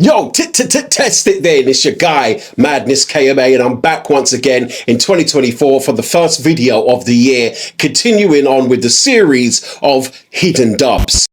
Yo, test it then. It's your guy, Maddness KMA, and I'm back once again in 2024 for the first video of the year, continuing on with the series of hidden dubs.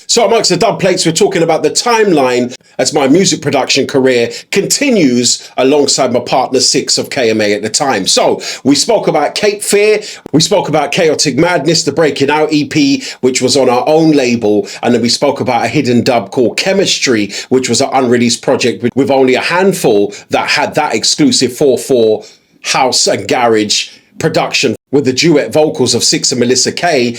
So amongst the dub plates, we're talking about the timeline as my music production career continues alongside my partner Six of KMA at the time. So we spoke about Cape Fear, we spoke about Chaotic Madness, the Breaking Out EP, which was on our own label, and then we spoke about a hidden dub called Chemistry, which was an unreleased project with only a handful that had that exclusive 4/4 house and garage production with the duet vocals of Six and Melissa K,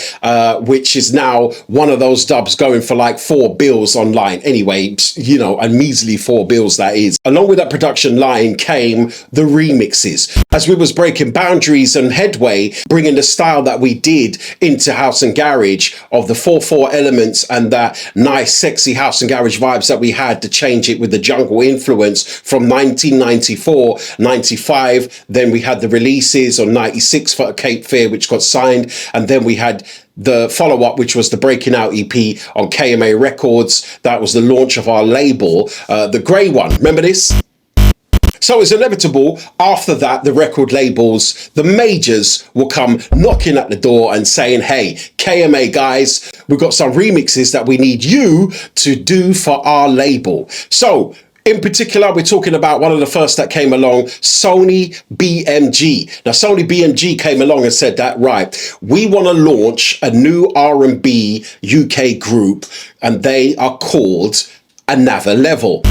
which is now one of those dubs going for like 4 bills online. Anyway, you know, a measly 4 bills that is. Along with that production line came the remixes. As we was breaking boundaries and headway, bringing the style that we did into house and garage of the 4/4 elements and that nice, sexy house and garage vibes that we had to change it with the jungle influence from 1994, 95. Then we had the releases on 96 for Cape Fear, which got signed, and then we had the follow-up, which was the Breaking Out EP on KMA Records. That was the launch of our label, the grey one. Remember this? So it's inevitable after that, the record labels, the majors will come knocking at the door and saying, hey, KMA guys, we've got some remixes that we need you to do for our label. So in particular, we're talking about one of the first that came along, Sony BMG. Now, Sony BMG came along and said that, right, we want to launch a new R&B UK group, and they are called Another Level.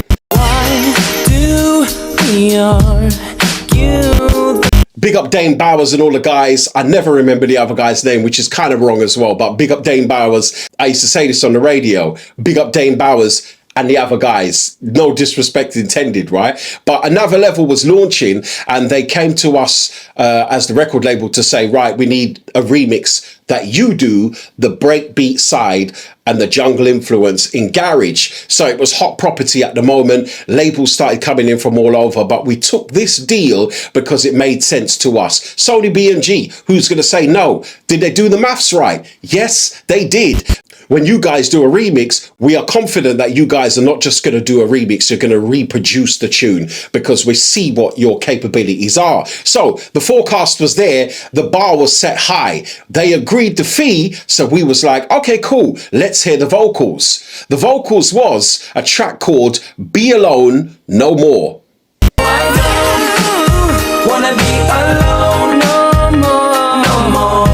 Big up Dane Bowers and all the guys. I never remember the other guy's name, which is kind of wrong as well, but big up Dane Bowers. I used to say this on the radio. Big up Dane Bowers and the other guys, no disrespect intended, right? But Another Level was launching, and they came to us as the record label to say, right, we need a remix that you do the breakbeat side and the jungle influence in garage. So it was hot property at the moment. Labels started coming in from all over, but we took this deal because it made sense to us. Sony BMG, who's going to say no? Did they do the maths right? Yes, they did. When you guys do a remix, we are confident that you guys are not just going to do a remix, you're going to reproduce the tune because we see what your capabilities are. So the forecast was there, the bar was set high. They agreed the fee, so we was like, okay, cool, let's hear the vocals. The vocals was a track called Be Alone No More. I don't wanna be alone no more, no more.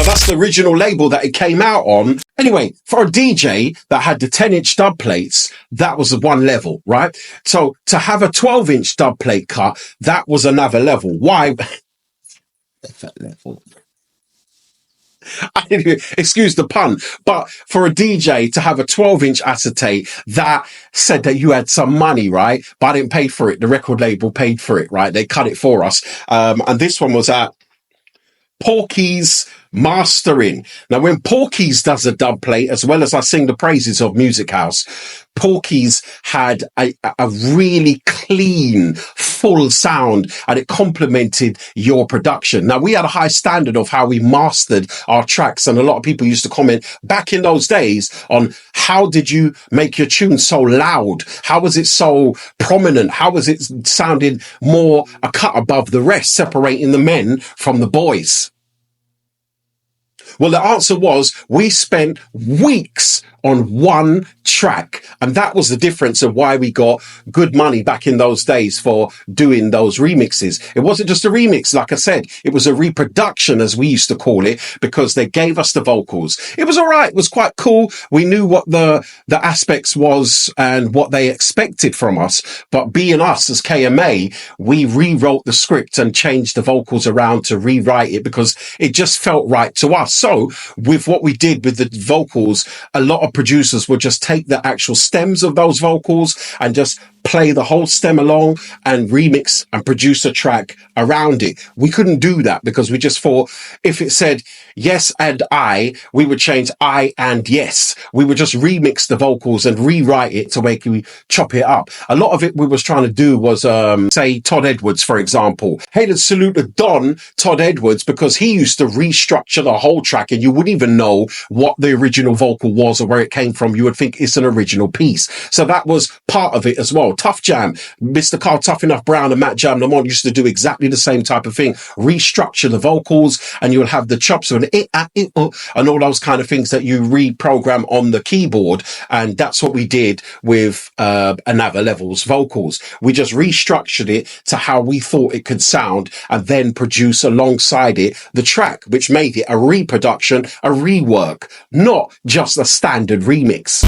That's the original label that it came out on. Anyway, for a DJ that had the 10-inch dub plates, that was the one level, right? So to have a 12-inch dub plate cut, that was another level. Why? That level. Excuse the pun, but for a DJ to have a 12-inch acetate that said that you had some money, right? But I didn't pay for it. The record label paid for it, right? They cut it for us. And this one was at Porky's Mastering. Now, when Porky's does a dub plate, as well as I sing the praises of Music House, Porky's had a really clean, full sound, and it complemented your production. Now, we had a high standard of how we mastered our tracks, and a lot of people used to comment back in those days on how did you make your tune so loud? How was it so prominent? How was it sounding more a cut above the rest, separating the men from the boys? Well, the answer was we spent weeks on one track, and that was the difference of why we got good money back in those days for doing those remixes. It wasn't just a remix, like I said, it was a reproduction, as we used to call it, because they gave us the vocals. It was all right, it was quite cool. We knew what the aspects was and what they expected from us, but being us as KMA, we rewrote the script and changed the vocals around to rewrite it because it just felt right to us. So with what we did with the vocals, a lot of producers would just take the actual stems of those vocals and just play the whole stem along and remix and produce a track around it. We couldn't do that because we just thought if it said yes and I, we would change I and yes. We would just remix the vocals and rewrite it to make we chop it up. A lot of it we was trying to do was, say Todd Edwards, for example. Hated salute to Don Todd Edwards because he used to restructure the whole track and you wouldn't even know what the original vocal was or where it came from. You would think it's an original piece. So that was part of it as well. Tough Jam, Mr. Carl Tough Enough Brown and Matt Jam Lamont used to do exactly the same type of thing. Restructure the vocals and you'll have the chops of an and all those kind of things that you reprogram on the keyboard. And that's what we did with Another Level's vocals. We just restructured it to how we thought it could sound and then produce alongside it the track, which made it a reproduction, a rework, not just a standard remix.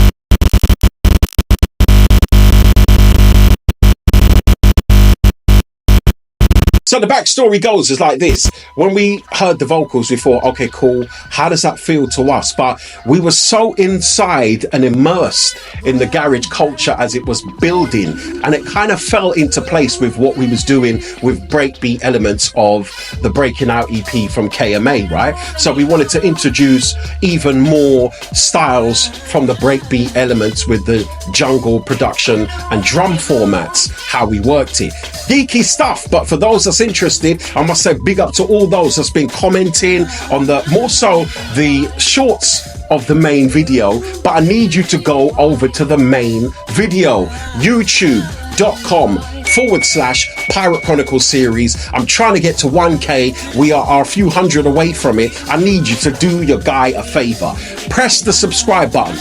So the backstory goes is like this. When we heard the vocals, we thought, okay, cool. How does that feel to us? But we were so inside and immersed in the garage culture as it was building. And it kind of fell into place with what we was doing with breakbeat elements of the Breaking Out EP from KMA, right? So we wanted to introduce even more styles from the breakbeat elements with the jungle production and drum formats, how we worked it. Geeky stuff, but for those that's interested, I must say big up to all those that's been commenting on the more so the shorts of the main video, but I need you to go over to the main video, youtube.com/Pirate Chronicles series. I'm trying to get to 1K. We are a few hundred away from it. I need you to do your guy a favor. Press the subscribe button.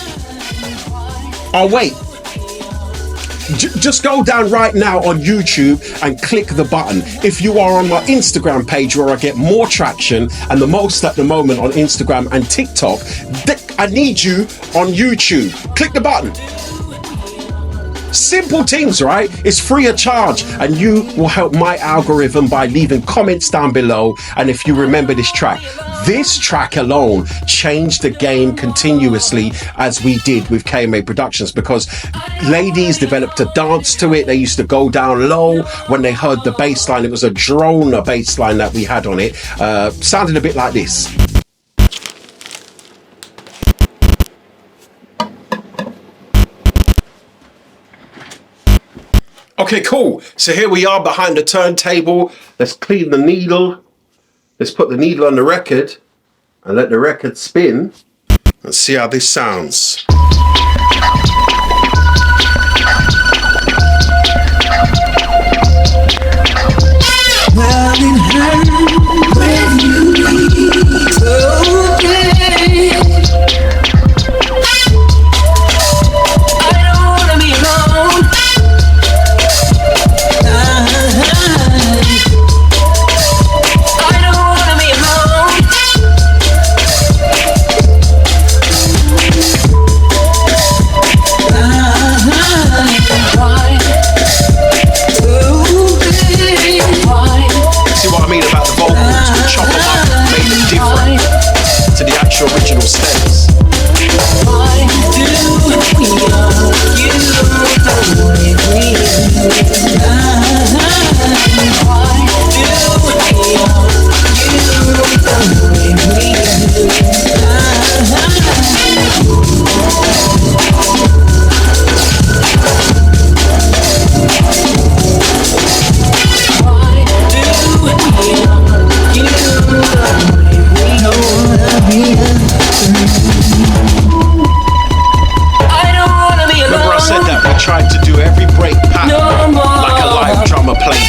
Oh wait, just go down right now on YouTube and click the button. If you are on my Instagram page where I get more traction and the most at the moment on Instagram and TikTok, I need you on YouTube. Click the button. Simple things, right? It's free of charge and you will help my algorithm by leaving comments down below. And if you remember this track alone changed the game continuously as we did with KMA Productions, because ladies developed a dance to it. They used to go down low when they heard the bass line. It was a drone bass line that we had on it. Sounded a bit like this. Okay, cool. So here we are behind the turntable. Let's clean the needle. Let's put the needle on the record and let the record spin. Let's see how this sounds. Well, it hurt when you leave. Okay. I don't wanna be alone. Original stems. Why do we argue the way we do? Why do we argue the way we do? Remember I said that we tried to do every break pattern like a live drummer played.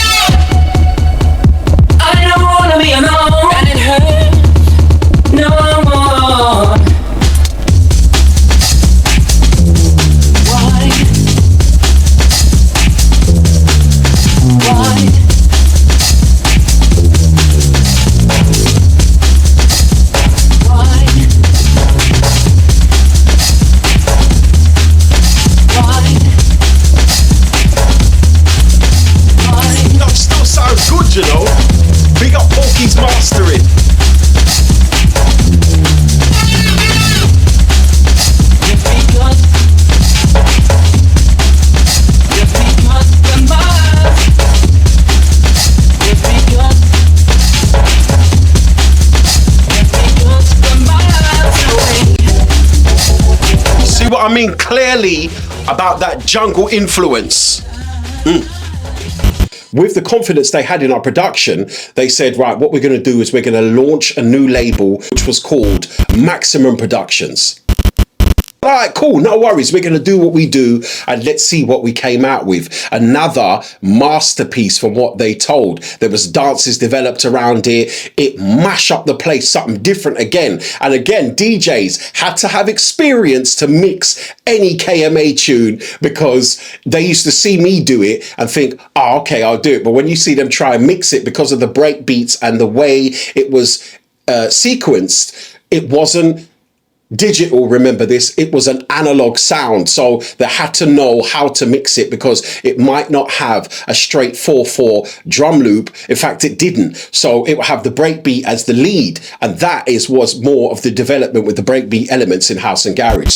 I don't wanna be alone and it hurts no more. Why? what I mean clearly about that jungle influence. With the confidence they had in our production, they said, right, what we're going to do is we're going to launch a new label, which was called Maximum Productions. All right, cool, no worries. We're going to do what we do and let's see what we came out with. Another masterpiece from what they told. There was dances developed around it. It mashed up the place, something different again. And again, DJs had to have experience to mix any KMA tune because they used to see me do it and think, oh, okay, I'll do it. But when you see them try and mix it because of the break beats and the way it was sequenced, it wasn't digital, remember this, it was an analog sound, so they had to know how to mix it because it might not have a straight 4/4 drum loop. In fact, it didn't, so it would have the breakbeat as the lead, and that was more of the development with the breakbeat elements in house and garage.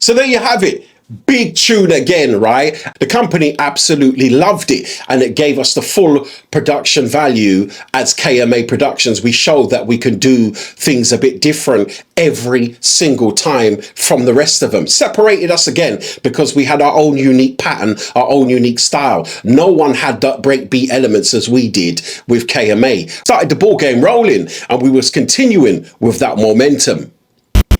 So there you have it. Big tune again, right? The company absolutely loved it and it gave us the full production value as KMA Productions. We showed that we can do things a bit different every single time from the rest of them. Separated us again because we had our own unique pattern, our own unique style. No one had that breakbeat elements as we did with KMA. Started the ball game rolling and we was continuing with that momentum.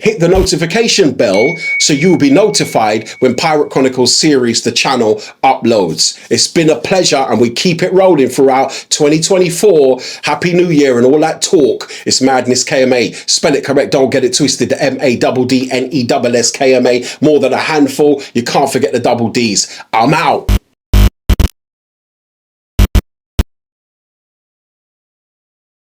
Hit the notification bell so you'll be notified when Pirate Chronicles series, the channel, uploads. It's been a pleasure and we keep it rolling throughout 2024. Happy New Year and all that talk. It's Maddness KMA. Spell it correct, don't get it twisted. The MADDNESS KMA. More than a handful. You can't forget the double D's. I'm out.